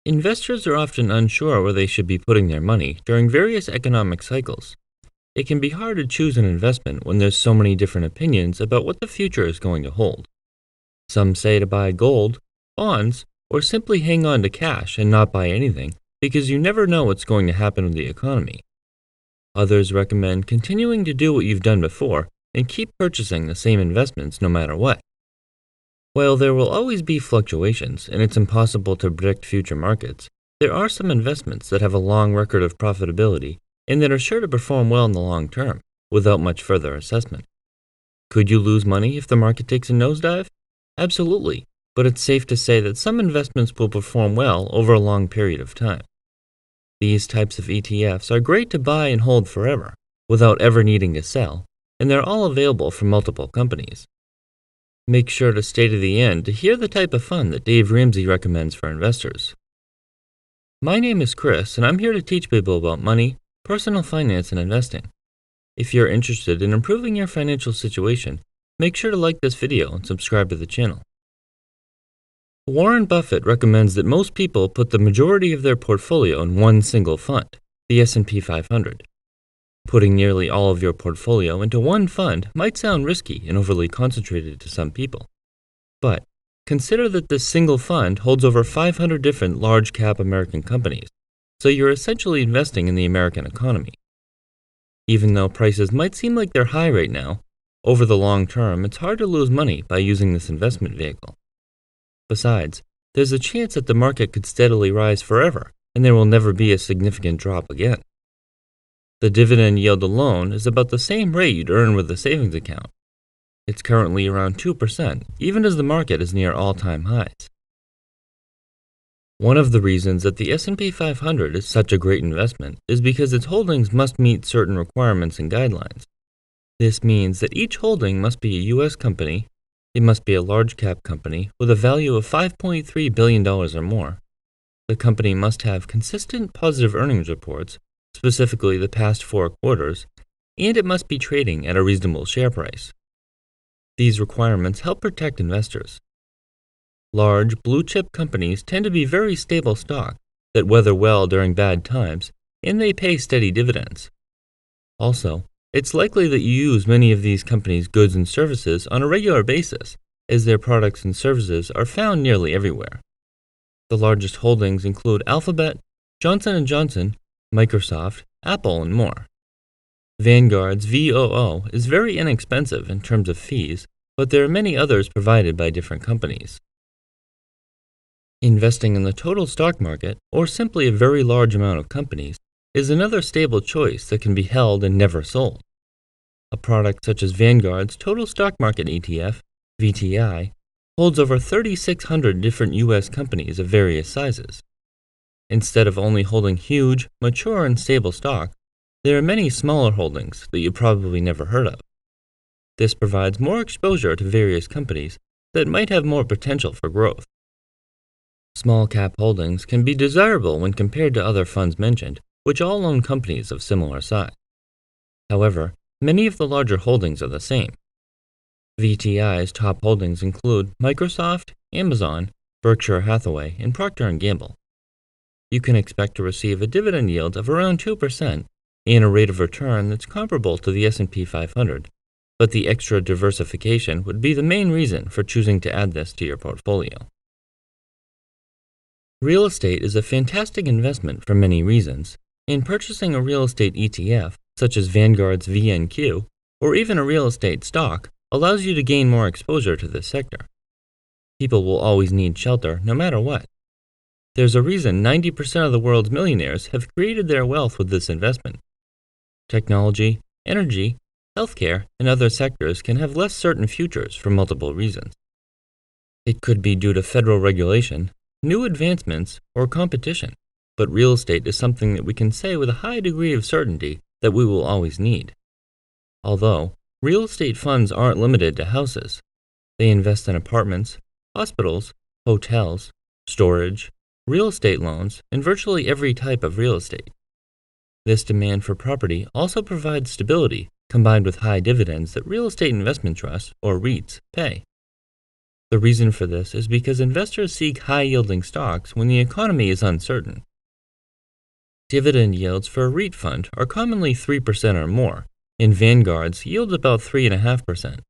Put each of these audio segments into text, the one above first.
Investors are often unsure where they should be putting their money during various economic cycles. It can be hard to choose an investment when there's so many different opinions about what the future is going to hold. Some say to buy gold, bonds, or simply hang on to cash and not buy anything because you never know what's going to happen with the economy. Others recommend continuing to do what you've done before and keep purchasing the same investments no matter what. While there will always be fluctuations and it's impossible to predict future markets, there are some investments that have a long record of profitability and that are sure to perform well in the long term, without much further assessment. Could you lose money if the market takes a nosedive? Absolutely, but it's safe to say that some investments will perform well over a long period of time. These types of ETFs are great to buy and hold forever, without ever needing to sell, and they're all available from multiple companies. Make sure to stay to the end to hear the type of fund that Dave Ramsey recommends for investors. My name is Chris, and I'm here to teach people about money, personal finance, and investing. If you're interested in improving your financial situation, make sure to like this video and subscribe to the channel. Warren Buffett recommends that most people put the majority of their portfolio in one single fund, the S&P 500. Putting nearly all of your portfolio into one fund might sound risky and overly concentrated to some people. But consider that this single fund holds over 500 different large-cap American companies, so you're essentially investing in the American economy. Even though prices might seem like they're high right now, over the long term it's hard to lose money by using this investment vehicle. Besides, there's a chance that the market could steadily rise forever and there will never be a significant drop again. The dividend yield alone is about the same rate you'd earn with a savings account. It's currently around 2%, even as the market is near all-time highs. One of the reasons that the S&P 500 is such a great investment is because its holdings must meet certain requirements and guidelines. This means that each holding must be a U.S. company, it must be a large-cap company with a value of $5.3 billion or more. The company must have consistent positive earnings reports, specifically the past 4 quarters, and it must be trading at a reasonable share price. These requirements help protect investors. Large, blue-chip companies tend to be very stable stock that weather well during bad times, and they pay steady dividends. Also, it's likely that you use many of these companies' goods and services on a regular basis, as their products and services are found nearly everywhere. The largest holdings include Alphabet, Johnson & Johnson, Microsoft, Apple, and more. Vanguard's VOO is very inexpensive in terms of fees, but there are many others provided by different companies. Investing in the total stock market, or simply a very large amount of companies, is another stable choice that can be held and never sold. A product such as Vanguard's Total Stock Market ETF, VTI, holds over 3,600 different U.S. companies of various sizes. Instead of only holding huge, mature, and stable stock, there are many smaller holdings that you probably never heard of. This provides more exposure to various companies that might have more potential for growth. Small cap holdings can be desirable when compared to other funds mentioned, which all own companies of similar size. However, many of the larger holdings are the same. VTI's top holdings include Microsoft, Amazon, Berkshire Hathaway, and Procter & Gamble. You can expect to receive a dividend yield of around 2% and a rate of return that's comparable to the S&P 500, but the extra diversification would be the main reason for choosing to add this to your portfolio. Real estate is a fantastic investment for many reasons, and purchasing a real estate ETF, such as Vanguard's VNQ, or even a real estate stock, allows you to gain more exposure to this sector. People will always need shelter, no matter what. There's a reason 90% of the world's millionaires have created their wealth with this investment. Technology, energy, healthcare, and other sectors can have less certain futures for multiple reasons. It could be due to federal regulation, new advancements, or competition, but real estate is something that we can say with a high degree of certainty that we will always need. Although, real estate funds aren't limited to houses. They invest in apartments, hospitals, hotels, storage, real estate loans, and virtually every type of real estate. This demand for property also provides stability combined with high dividends that real estate investment trusts, or REITs, pay. The reason for this is because investors seek high-yielding stocks when the economy is uncertain. Dividend yields for a REIT fund are commonly 3% or more, and Vanguard's yields about 3.5%.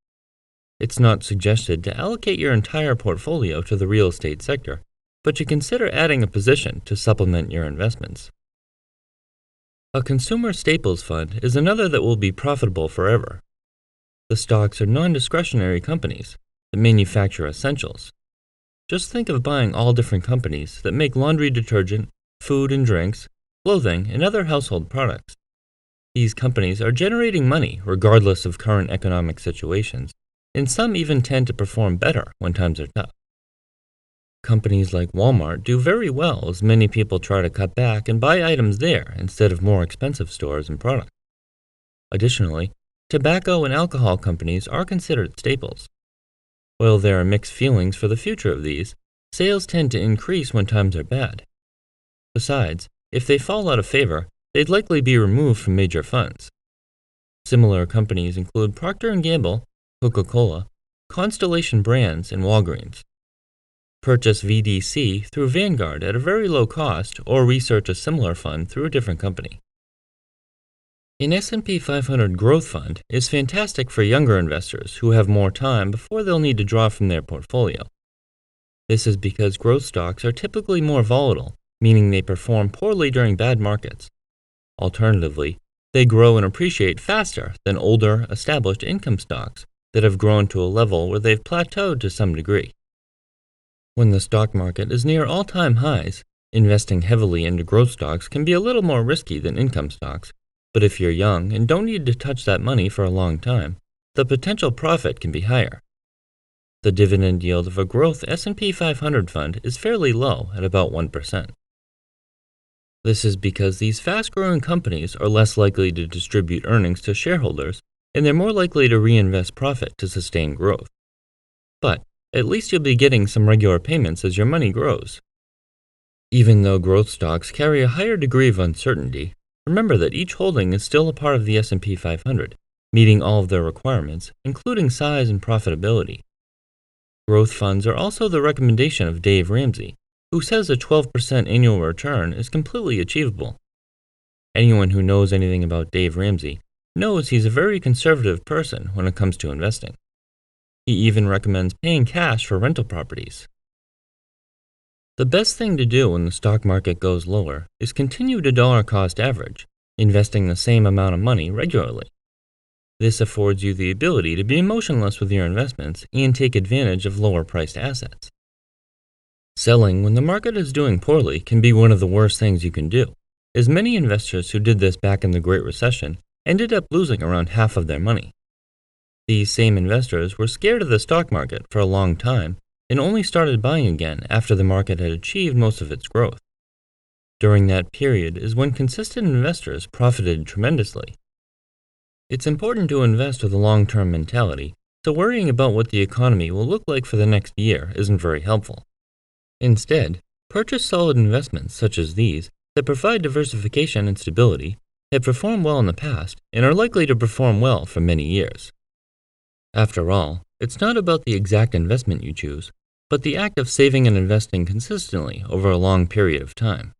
It's not suggested to allocate your entire portfolio to the real estate sector, but to consider adding a position to supplement your investments. A consumer staples fund is another that will be profitable forever. The stocks are non-discretionary companies that manufacture essentials. Just think of buying all different companies that make laundry detergent, food and drinks, clothing, and other household products. These companies are generating money regardless of current economic situations, and some even tend to perform better when times are tough. Companies like Walmart do very well as many people try to cut back and buy items there instead of more expensive stores and products. Additionally, tobacco and alcohol companies are considered staples. While there are mixed feelings for the future of these, sales tend to increase when times are bad. Besides, if they fall out of favor, they'd likely be removed from major funds. Similar companies include Procter & Gamble, Coca-Cola, Constellation Brands, and Walgreens. Purchase VDC through Vanguard at a very low cost or research a similar fund through a different company. An S&P 500 growth fund is fantastic for younger investors who have more time before they'll need to draw from their portfolio. This is because growth stocks are typically more volatile, meaning they perform poorly during bad markets. Alternatively, they grow and appreciate faster than older, established income stocks that have grown to a level where they've plateaued to some degree. When the stock market is near all-time highs, investing heavily into growth stocks can be a little more risky than income stocks, but if you're young and don't need to touch that money for a long time, the potential profit can be higher. The dividend yield of a growth S&P 500 fund is fairly low at about 1%. This is because these fast-growing companies are less likely to distribute earnings to shareholders, and they're more likely to reinvest profit to sustain growth. But at least you'll be getting some regular payments as your money grows. Even though growth stocks carry a higher degree of uncertainty, remember that each holding is still a part of the S&P 500, meeting all of their requirements, including size and profitability. Growth funds are also the recommendation of Dave Ramsey, who says a 12% annual return is completely achievable. Anyone who knows anything about Dave Ramsey knows he's a very conservative person when it comes to investing. He even recommends paying cash for rental properties. The best thing to do when the stock market goes lower is continue to dollar cost average, investing the same amount of money regularly. This affords you the ability to be emotionless with your investments and take advantage of lower priced assets. Selling when the market is doing poorly can be one of the worst things you can do, as many investors who did this back in the Great Recession ended up losing around half of their money. These same investors were scared of the stock market for a long time and only started buying again after the market had achieved most of its growth. During that period is when consistent investors profited tremendously. It's important to invest with a long-term mentality, so worrying about what the economy will look like for the next year isn't very helpful. Instead, purchase solid investments such as these that provide diversification and stability, have performed well in the past, and are likely to perform well for many years. After all, it's not about the exact investment you choose, but the act of saving and investing consistently over a long period of time.